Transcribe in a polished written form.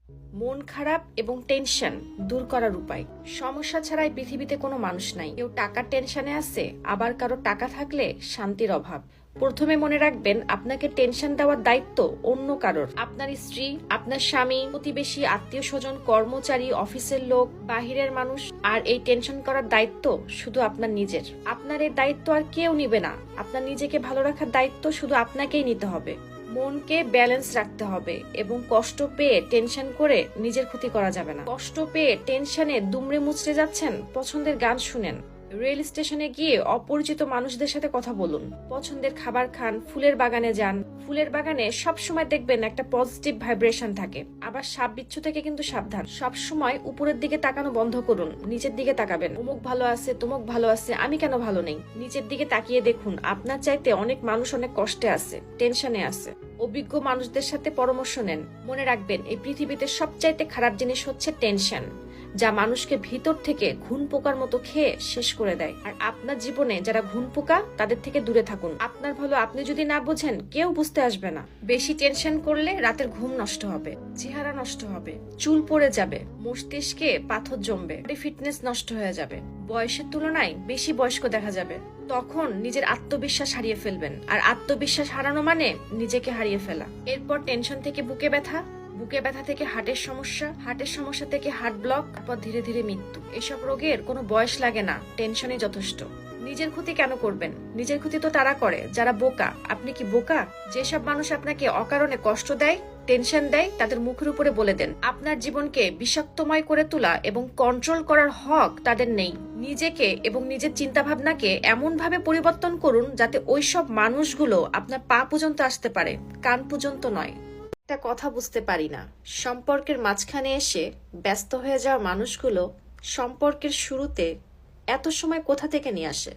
মন খারাপ এবং টেনশন দূর করার উপায়। সমস্যা ছাড়াই পৃথিবীতে কোনো মানুষ নাই। কেউ টাকার টেনশনে আছে, আবার কারো টাকা থাকলে শান্তির অভাব। প্রথমে মনে রাখবেন, আপনাকে টেনশন দেওয়ার দায়িত্ব অন্য কারোর। আপনার স্ত্রী, আপনার স্বামী, প্রতিবেশী, আত্মীয় স্বজন, কর্মচারী, অফিসের লোক, বাহিরের মানুষ। আর এই টেনশন করার দায়িত্ব শুধু আপনার নিজের। আপনার এই দায়িত্ব আর কেউ নিবে না। আপনার নিজেকে ভালো রাখার দায়িত্ব শুধু আপনাকেই নিতে হবে। মনকে ব্যালেন্স রাখতে হবে এবং কষ্ট পেয়ে টেনশন করে নিজের ক্ষতি করা যাবে না। কষ্ট পেয়ে টেনশনে দুমড়ে মুচড়ে যাচ্ছেন, পছন্দের গান শুনেন, রেল স্টেশনে গিয়ে অপরিচিত মানুষদের সাথে কথা বলুন, পছন্দের খাবার খান, ফুলের বাগানে যান। ফুলের বাগানে সবসময় দেখবেন একটা পজিটিভ ভাইব্রেশন থাকে। আবার সাপ বিচ্ছু থেকে কিন্তু সাবধান। সবসময় উপরের দিকে তাকানো বন্ধ করুন, নিচের দিকে তাকাবেন। অমুক ভালো আছে, তমুক ভালো আছে, আমি কেন ভালো নেই? নিচের দিকে তাকিয়ে দেখুন, আপনার চাইতে অনেক মানুষ অনেক কষ্টে আছে, টেনশনে আছে। অভিজ্ঞ মানুষদের সাথে পরামর্শ নেন। মনে রাখবেন, এই পৃথিবীতে সবচাইতে খারাপ জিনিস হচ্ছে টেনশন, যা মানুষকে ভিতর থেকে ঘুন পোকার মতো খেয়ে শেষ করে দেয়। আর আপনার জীবনে যারা ঘুন পোকা, তাদের থেকে দূরে থাকুন। আপনার ভালো আপনি যদি না বোঝেন, কেউ বুঝতে আসবে না। বেশি টেনশন করলে রাতের ঘুম নষ্ট হবে, চেহারা নষ্ট হবে, চুল পড়ে যাবে, মস্তিষ্কে পাথর জমবে, ফিটনেস নষ্ট হয়ে যাবে, বয়সের তুলনায় বেশি বয়স্ক দেখা যাবে। তখন নিজের আত্মবিশ্বাস হারিয়ে ফেলবেন, আর আত্মবিশ্বাস হারানো মানে নিজেকে হারিয়ে ফেলা। এরপর টেনশন থেকে বুকে ব্যথা, বুকে ব্যথা থেকে হার্টের সমস্যা, হার্টের সমস্যা থেকে হার্ট ব্লক, তারপর ধীরে ধীরে মৃত্যু। এসব রোগের কোনো বয়স লাগে না, টেনশনই যথেষ্ট। নিজের ক্ষতি কেন করবেন? নিজের ক্ষতি তো তারা করে যারা বোকা। আপনি কি বোকা? যেসব মানুষ আপনাকে অকারণে কষ্ট দেয়, টেনশন দেয়, তাদের মুখের উপরে বলে দেন। আপনার জীবনকে বিষাক্তময় করে তোলা এবং কন্ট্রোল করার হক তাদের নেই। নিজেকে এবং নিজের চিন্তা ভাবনাকে এমন ভাবে পরিবর্তন করুন যাতে ওইসব মানুষগুলো আপনার পা পর্যন্ত আসতে পারে, কান পর্যন্ত নয়। একটা কথা বুঝতে পারি না, সম্পর্কের মাঝখানে এসে ব্যস্ত হয়ে যাওয়া মানুষগুলো সম্পর্কের শুরুতে এত সময় কোথা থেকে নিয়ে আসে?